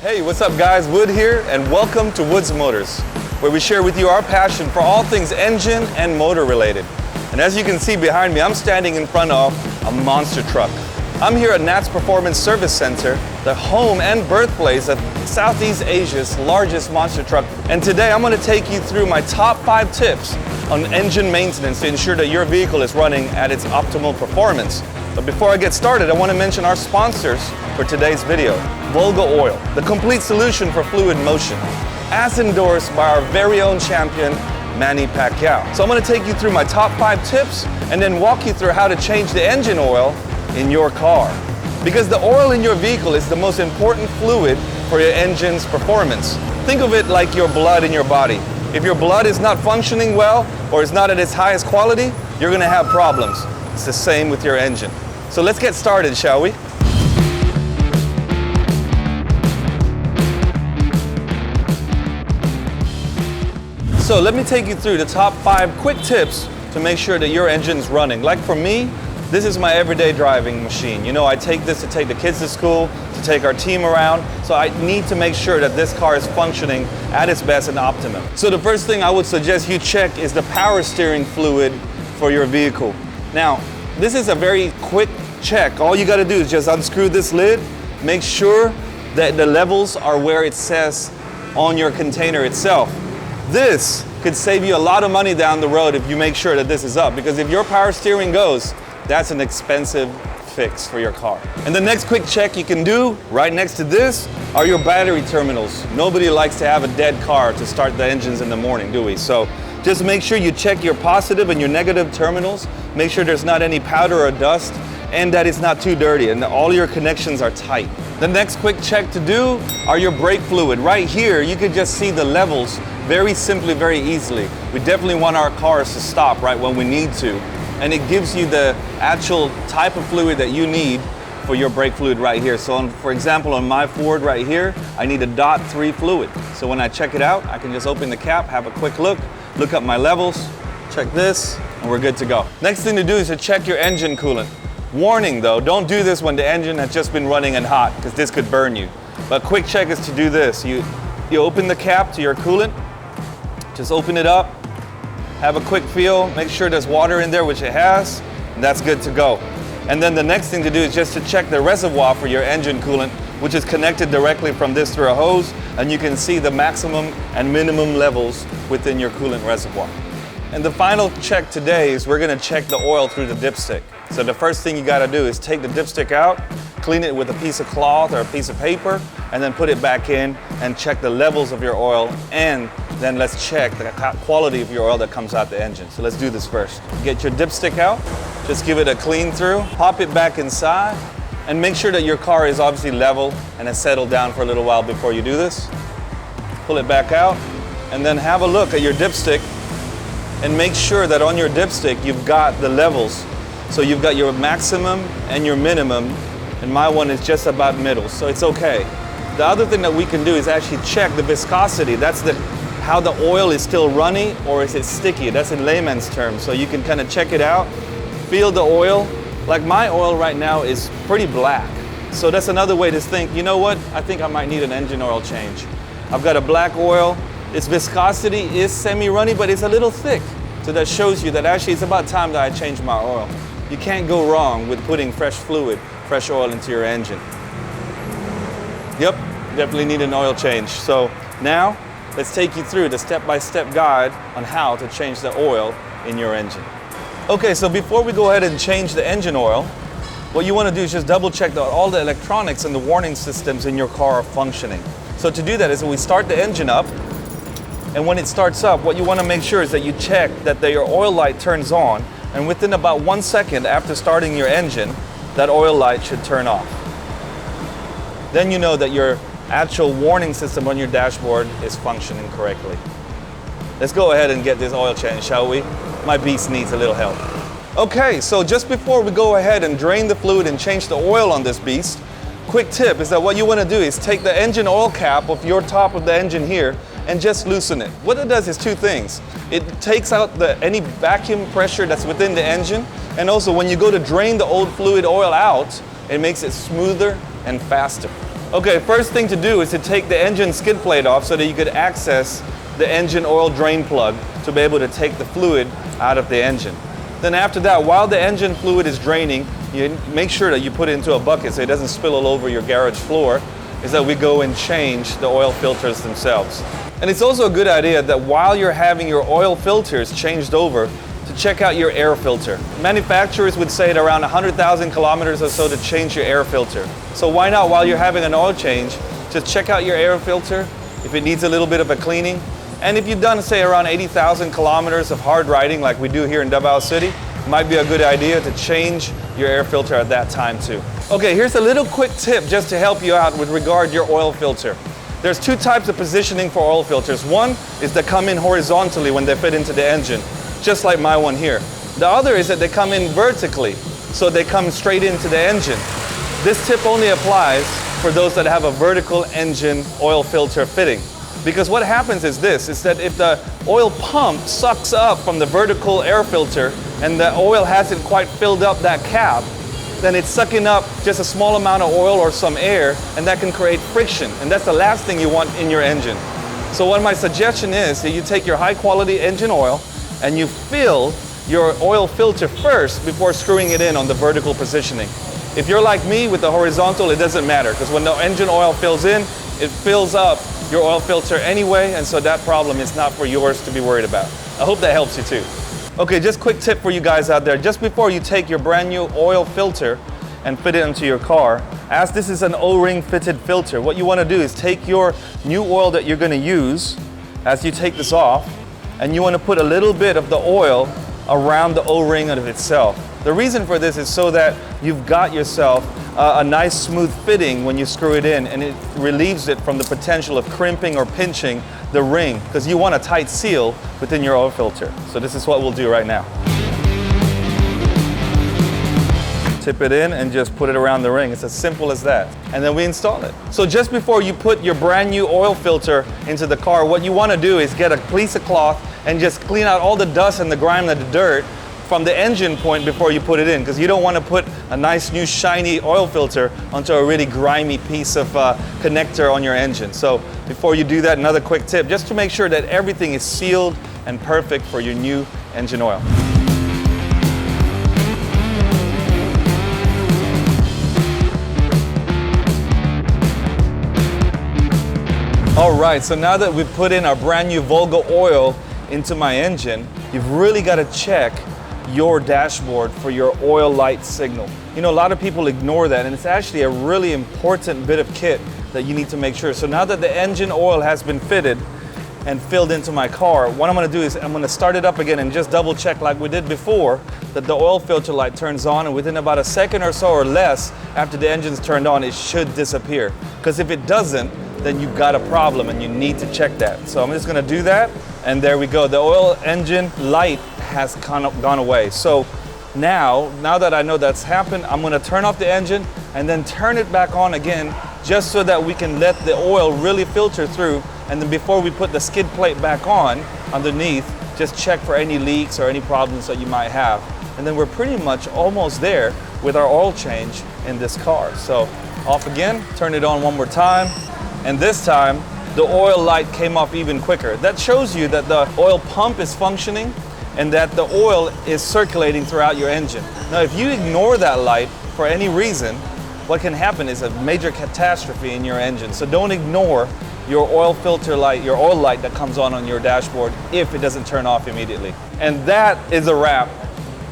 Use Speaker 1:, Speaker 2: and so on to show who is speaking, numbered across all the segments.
Speaker 1: Hey, what's up guys? Wood here, and welcome to Wood's Motors, where we share with you our passion for all things engine and motor related. And as you can see behind me, I'm standing in front of a monster truck. I'm here at Nat's Performance Service Center, the home and birthplace of Southeast Asia's largest monster truck. And today I'm going to take you through my top 5 tips on engine maintenance to ensure that your vehicle is running at its optimal performance. But before I get started, I want to mention our sponsors for today's video. VOLGA Oil, the complete solution for fluid motion, as endorsed by our very own champion, Manny Pacquiao. So I'm going to take you through my top 5 tips and then walk you through how to change the engine oil in your car. Because the oil in your vehicle is the most important fluid for your engine's performance. Think of it like your blood in your body. If your blood is not functioning well or is not at its highest quality, you're going to have problems. It's the same with your engine. So let's get started, shall we? So let me take you through the top 5 quick tips to make sure that your engine's running. Like for me, this is my everyday driving machine. You know, I take this to take the kids to school, to take our team around. So I need to make sure that this car is functioning at its best and optimum. So the first thing I would suggest you check is the power steering fluid for your vehicle. Now, this is a very quick check. All you got to do is just unscrew this lid, make sure that the levels are where it says on your container itself. This could save you a lot of money down the road if you make sure that this is up, because if your power steering goes, that's an expensive fix for your car. And the next quick check you can do right next to this are your battery terminals. Nobody likes to have a dead car to start the engines in the morning, do we? So just make sure you check your positive and your negative terminals. Make sure there's not any powder or dust and that it's not too dirty and that all your connections are tight. The next quick check to do are your brake fluid. Right here, you can just see the levels very simply, very easily. We definitely want our cars to stop right when we need to. And it gives you the actual type of fluid that you need for your brake fluid right here. So for example, on my Ford right here, I need a .3 fluid. So when I check it out, I can just open the cap, have a quick look up my levels, check this, and we're good to go. Next thing to do is to check your engine coolant. Warning though, don't do this when the engine has just been running and hot, because this could burn you. But quick check is to do this. You open the cap to your coolant, just open it up, have a quick feel, make sure there's water in there, which it has, and that's good to go. And then the next thing to do is just to check the reservoir for your engine coolant, which is connected directly from this through a hose, and you can see the maximum and minimum levels within your coolant reservoir. And the final check today is we're gonna check the oil through the dipstick. So the first thing you gotta do is take the dipstick out, clean it with a piece of cloth or a piece of paper, and then put it back in and check the levels of your oil, and then let's check the quality of your oil that comes out the engine. So let's do this first. Get your dipstick out, just give it a clean through, pop it back inside, and make sure that your car is obviously level and has settled down for a little while before you do this. Pull it back out, and then have a look at your dipstick and make sure that on your dipstick you've got the levels. So you've got your maximum and your minimum, and my one is just about middle, so it's okay. The other thing that we can do is actually check the viscosity. That's how the oil is still runny or is it sticky. That's in layman's terms. So you can kind of check it out, feel the oil. Like my oil right now is pretty black. So that's another way to think, you know what? I think I might need an engine oil change. I've got a black oil. Its viscosity is semi-runny, but it's a little thick. So that shows you that actually it's about time that I change my oil. You can't go wrong with putting fresh fluid, fresh oil into your engine. Yep, definitely need an oil change. So now, let's take you through the step-by-step guide on how to change the oil in your engine. Okay, so before we go ahead and change the engine oil, what you want to do is just double check that all the electronics and the warning systems in your car are functioning. So to do that is we start the engine up, and when it starts up, what you want to make sure is that you check that your oil light turns on, and within about 1 second after starting your engine, that oil light should turn off. Then you know that your actual warning system on your dashboard is functioning correctly. Let's go ahead and get this oil change, shall we? My beast needs a little help. Okay, so just before we go ahead and drain the fluid and change the oil on this beast, quick tip is that what you want to do is take the engine oil cap of your top of the engine here and just loosen it. What it does is 2 things. It takes out any vacuum pressure that's within the engine, and also when you go to drain the old fluid oil out, it makes it smoother and faster. Okay, first thing to do is to take the engine skid plate off so that you could access the engine oil drain plug to be able to take the fluid out of the engine. Then after that, while the engine fluid is draining, you make sure that you put it into a bucket so it doesn't spill all over your garage floor, is that we go and change the oil filters themselves. And it's also a good idea that while you're having your oil filters changed over, to check out your air filter. Manufacturers would say at around 100,000 kilometers or so to change your air filter. So why not, while you're having an oil change, just check out your air filter if it needs a little bit of a cleaning. And if you've done, say, around 80,000 kilometers of hard riding like we do here in Davao City, it might be a good idea to change your air filter at that time too. Okay, here's a little quick tip just to help you out with regard to your oil filter. There's two types of positioning for oil filters. One is they come in horizontally when they fit into the engine, just like my one here. The other is that they come in vertically, so they come straight into the engine. This tip only applies for those that have a vertical engine oil filter fitting. Because what happens is this, is that if the oil pump sucks up from the vertical air filter and the oil hasn't quite filled up that cap, then it's sucking up just a small amount of oil or some air, and that can create friction. And that's the last thing you want in your engine. So what my suggestion is that you take your high quality engine oil and you fill your oil filter first before screwing it in on the vertical positioning. If you're like me with the horizontal, it doesn't matter, because when the engine oil fills in, it fills up your oil filter anyway, and so that problem is not for yours to be worried about. I hope that helps you too. Okay, just quick tip for you guys out there. Just before you take your brand new oil filter and fit it into your car, as this is an O-ring fitted filter, what you want to do is take your new oil that you're going to use as you take this off, and you want to put a little bit of the oil around the O-ring of itself. The reason for this is so that you've got yourself a nice smooth fitting when you screw it in, and it relieves it from the potential of crimping or pinching the ring, because you want a tight seal within your oil filter. So this is what we'll do right now. Tip it in and just put it around the ring. It's as simple as that. And then we install it. So just before you put your brand new oil filter into the car, what you want to do is get a piece of cloth and just clean out all the dust and the grime and the dirt from the engine point before you put it in, because you don't want to put a nice new shiny oil filter onto a really grimy piece of connector on your engine. So before you do that, another quick tip, just to make sure that everything is sealed and perfect for your new engine oil. All right, so now that we've put in our brand new VOLGA oil into my engine, you've really got to check your dashboard for your oil light signal. You know, a lot of people ignore that, and it's actually a really important bit of kit that you need to make sure. So now that the engine oil has been fitted and filled into my car, what I'm going to do is I'm going to start it up again and just double check like we did before that the oil filter light turns on, and within about a second or so or less after the engine's turned on, it should disappear. Because if it doesn't, then you've got a problem and you need to check that. So I'm just going to do that, and there we go. The oil engine light has gone away. So now that I know that's happened, I'm going to turn off the engine and then turn it back on again, just so that we can let the oil really filter through. And then before we put the skid plate back on underneath, just check for any leaks or any problems that you might have. And then we're pretty much almost there with our oil change in this car. So off again, turn it on one more time. And this time, the oil light came off even quicker. That shows you that the oil pump is functioning and that the oil is circulating throughout your engine. Now, if you ignore that light for any reason, what can happen is a major catastrophe in your engine. So don't ignore your oil filter light, your oil light that comes on your dashboard if it doesn't turn off immediately. And that is a wrap.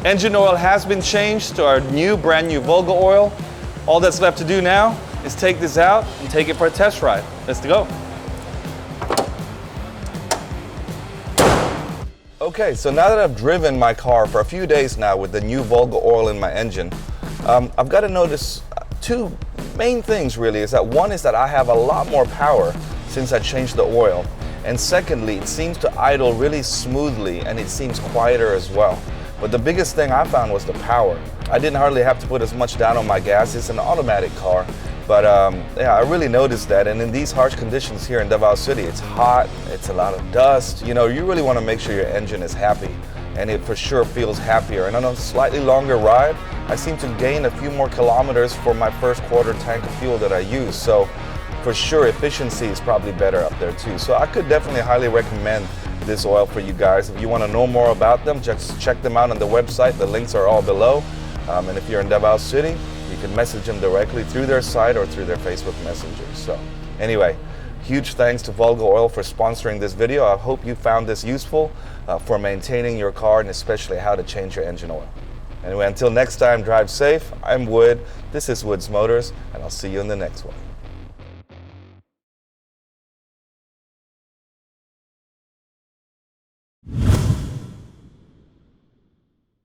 Speaker 1: Engine oil has been changed to our brand new VOLGA oil. All that's left to do now is take this out and take it for a test ride. Let's go. Okay, so now that I've driven my car for a few days now with the new VOLGA oil in my engine, I've got to notice two main things really. Is that one is that I have a lot more power since I changed the oil. And secondly, it seems to idle really smoothly and it seems quieter as well. But the biggest thing I found was the power. I didn't hardly have to put as much down on my gas. It's an automatic car. But yeah, I really noticed that. And in these harsh conditions here in Davao City, it's hot, it's a lot of dust. You know, you really want to make sure your engine is happy. And it for sure feels happier. And on a slightly longer ride, I seem to gain a few more kilometers for my first quarter tank of fuel that I use. So for sure efficiency is probably better up there too. So I could definitely highly recommend this oil for you guys. If you want to know more about them, just check them out on the website. The links are all below. And if you're in Davao City, you can message them directly through their site or through their Facebook Messenger. So anyway, huge thanks to VOLGA Oil for sponsoring this video. I hope you found this useful for maintaining your car and especially how to change your engine oil. Anyway, until next time, drive safe. I'm Wood. This is Woods Motors, and I'll see you in the next one.